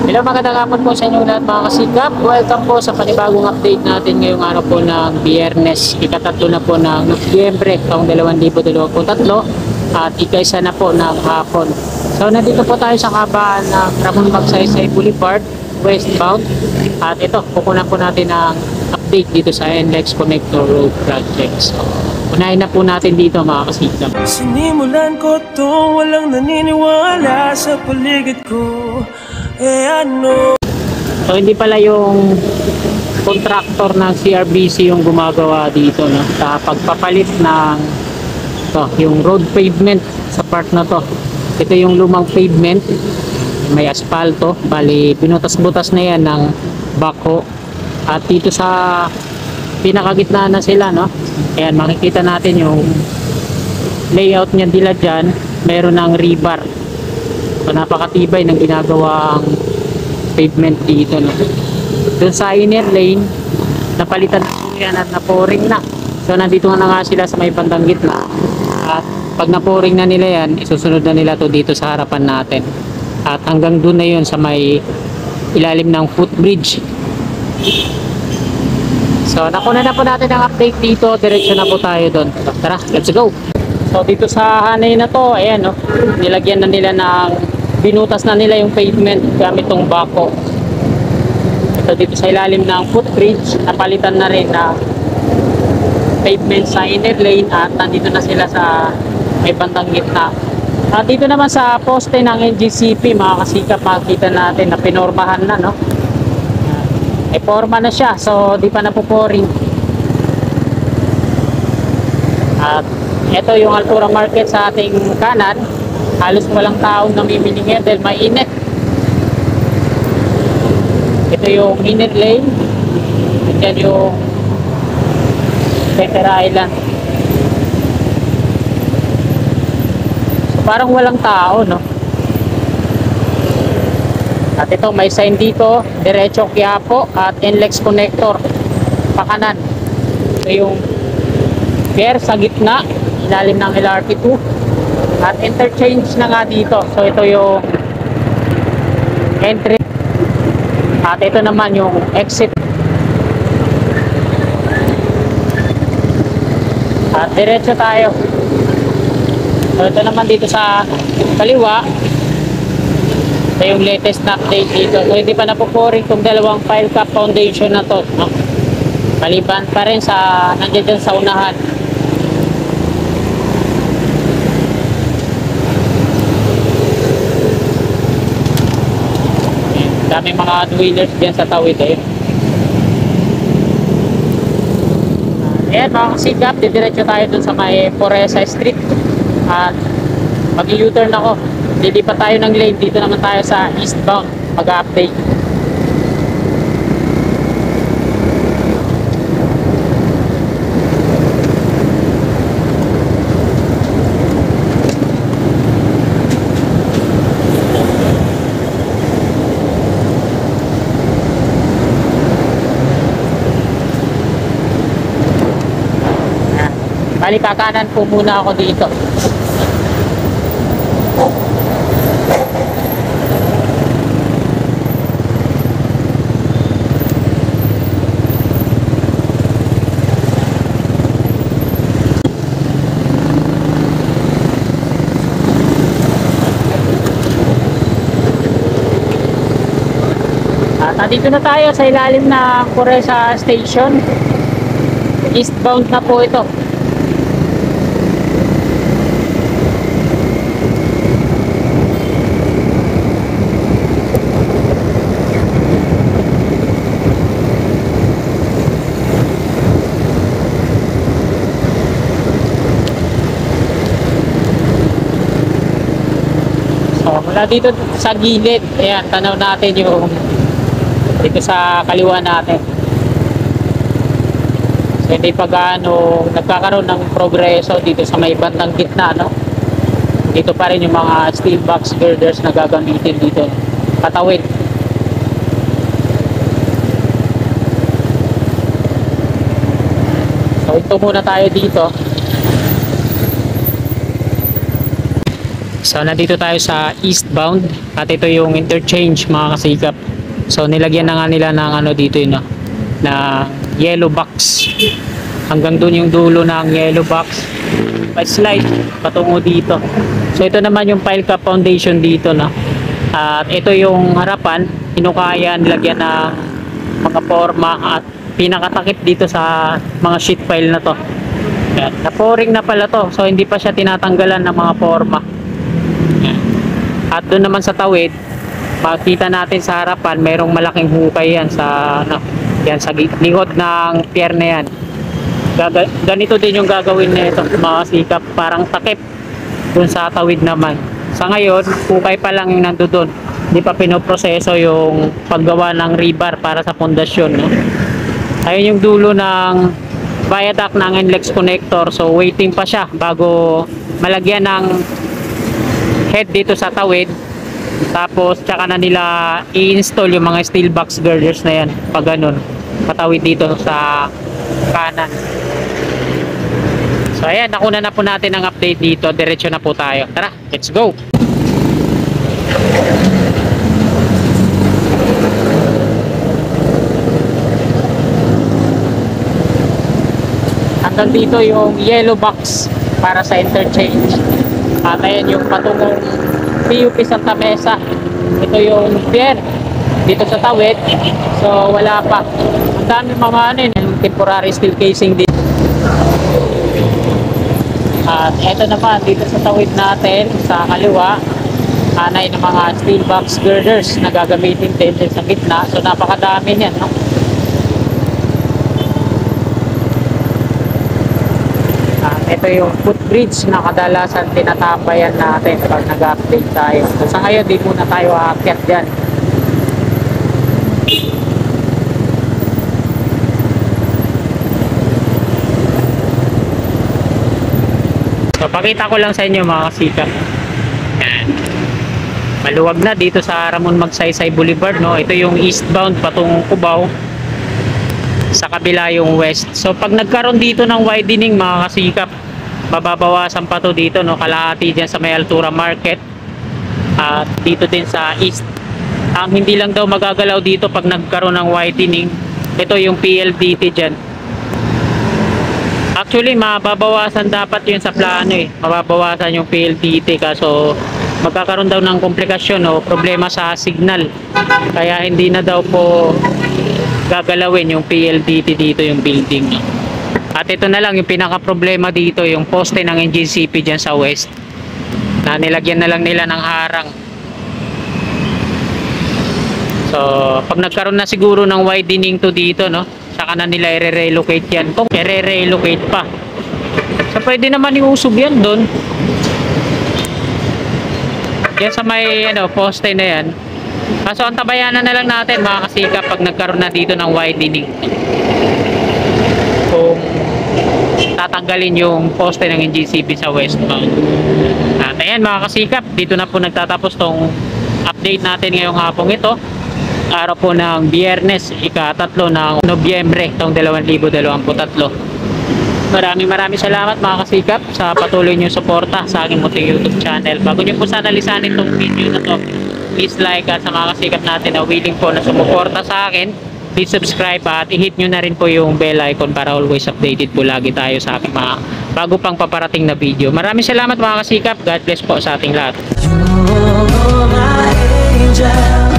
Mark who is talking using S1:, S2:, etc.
S1: Hello, magandang hapon po sa inyo lahat mga kasikap. Welcome po sa panibagong update natin ngayong araw po ng Biyernes. Ikatatlo na po ng Nobyembre taong 2023 at ikaisa na po ng hapon. So nandito po tayo sa kabaan ng Ramon Magsaysay Boulevard, westbound. At ito, kukunan po natin ang update dito sa NLEX Connector Road Project. So, unahin na po natin dito mga kasikap.
S2: Sinimulan ko to, walang naniniwala sa paligid ko.
S1: So hindi pala yung contractor ng CRBC yung gumagawa dito, no, sa pagpapalit ng yung road pavement sa part na to. Ito yung lumang pavement, may asfalto, bali binutas-butas na yan ng backhoe. At dito sa pinakagitna na sila, no, ayan, makikita natin yung layout niya nila dyan. Meron ng rebar. So napakatibay ng ginagawang pavement dito, no. Doon sa inner lane napalitan na yan at naporing na. So nandito na nga sila sa may bandang gitna. At pag naporing na nila yan, isusunod na nila to dito sa harapan natin. At hanggang doon na yun sa may ilalim ng footbridge. So nakuna na po natin ang update dito. Diretso na po tayo doon. Tara, let's go. So dito sa hanay na to, ayan, no, nilagyan na nila ng, binutas na nila yung pavement gamit tong backhoe. Ito dito sa ilalim ng footbridge, napalitan na rin na pavement sa inner lane at nandito na sila sa may bandang gitna. At dito naman sa poste ng NGCP mga kasikap, makikita natin na pinormahan na, no. May forma na siya, so di pa napuporing. At ito yung Altura Market sa ating kanan. Halos walang taong namimili ngayon dahil mainit. Ito yung inner lane. Yan yung Peter Island. So, parang walang tao, no? At ito may sign dito, diretso Quiapo at NLEX Connector pakanan. Ito yung pier sa gitna, ilalim ng LRT2 at interchange na nga dito. So ito yung entry at ito naman yung exit. At diretso tayo. So ito naman dito sa kaliwa, ito yung latest na update dito. So hindi pa napuporing itong dalawang pile cap foundation na to, no? Maliban pa rin sa nandiyan dyan sa unahan. Daming mga dwellers dyan sa tawid, eh. Ayan mga kasikap, didiretso tayo dun sa may Poresa Street at mag-u-turn ako. Lilipat tayo ng lane, dito naman tayo sa eastbound mag-update. Bali, kakanan po muna ako dito. At nandito na tayo sa ilalim ng Poresa Station. Eastbound na po ito. Mula dito sa gilid, ayan, tanaw natin yung dito sa kaliwa natin. So hindi pa gaano nagkakaroon ng progreso dito sa may bandang gitna, no? Dito pa rin yung mga steel box girders na gagamitin dito patawid. So ito muna tayo dito. So nandito tayo sa eastbound at ito yung interchange mga kasikap. So nilagyan na nga nila ng ano dito yun, no? Na yellow box. Hanggang doon yung dulo ng yellow box. Pa-slide patungo dito. So ito naman yung pile cap foundation dito, no? At ito yung harapan, hinukaya nilagyan ng mga forma at pinakatakip dito sa mga sheet pile na to. Yan. Na-pouring na pala to. So hindi pa siya tinatanggalan ng mga forma. Yan. At doon naman sa tawid, makita natin sa harapan, mayroong malaking hukay yan sa yan sa likod ng pier na yan. Ganito din yung gagawin nito mga sikap, parang takip doon sa tawid naman. Sa ngayon, hukay pa lang yung nandoon. Hindi pa pinoproseso yung paggawa ng rebar para sa pundasyon, no? Ayun yung dulo ng viaduct ng NLEX connector. So waiting pa siya bago malagyan ng head dito sa tawid. Tapos tsaka na nila i-install yung mga steel box girders na yan pag ganun patawid dito sa kanan. So ayan, nakuna na po natin ang update dito. Diretso na po tayo. Tara, let's go. Hanggang dito yung yellow box para sa interchange. At ayan yung patungong PUP Santa Mesa. Ito yung pier dito sa tawid. So wala pa. Ang dami mga ano yun, yung temporary steel casing dito. At ito naman dito sa tawid natin sa kaliwa, anay ng mga steel box girders na gagamitin din sa gitna. So napakadami niyan, no? Ito yung footbridge na kadalasan tinatambayan natin pag nag-update tayo. So sa ngayon, di muna tayo aakyat dyan. So pakita ko lang sa inyo mga kasikap. Maluwag na dito sa Ramon Magsaysay Boulevard, no? Ito yung eastbound patungong Cubao. Sa kabila yung west. So pag nagkaroon dito ng widening mga kasikap, mababawasan pa to dito, no? Kalahati dyan sa may Altura Market at dito din sa east. Ang hindi lang daw magagalaw dito pag nagkaroon ng widening, ito yung PLDT dyan. Actually mababawasan dapat yun sa plano, mababawasan yung PLDT, kaso magkakaroon daw ng komplikasyon o problema sa signal, kaya hindi na daw po gagalawin yung PLDT dito, yung building, no? At ito na lang yung pinaka problema dito, yung poste ng NGCP dyan sa west na nilagyan na lang nila ng harang. So pag nagkaroon na siguro ng widening to dito, no, saka na nila i-relocate yan, kung i-relocate pa. So pwede naman iusog yan doon, yan sa may ano, poste na yan. Kaso ang tabayanan na lang natin mga kasikap pag nagkaroon na dito ng widening, kung tatanggalin yung poste ng NGCP sa westbound. At ayan mga kasikap, dito na po nagtatapos tong update natin ngayong hapong ito, araw po ng Biyernes, ika-3 ng Nobyembre taong 2023. Maraming salamat mga kasikap sa patuloy nyo suporta sa aking munting YouTube channel. Bago nyo po sana lisanin itong video na to, please like, at sa mga kasikap natin na willing po na sumuporta sa akin, please subscribe at i-hit nyo na rin po yung bell icon para always updated po lagi tayo sa aking mga bago pang paparating na video. Maraming salamat mga kasikap. God bless po sa ating lahat.
S2: You're my angel.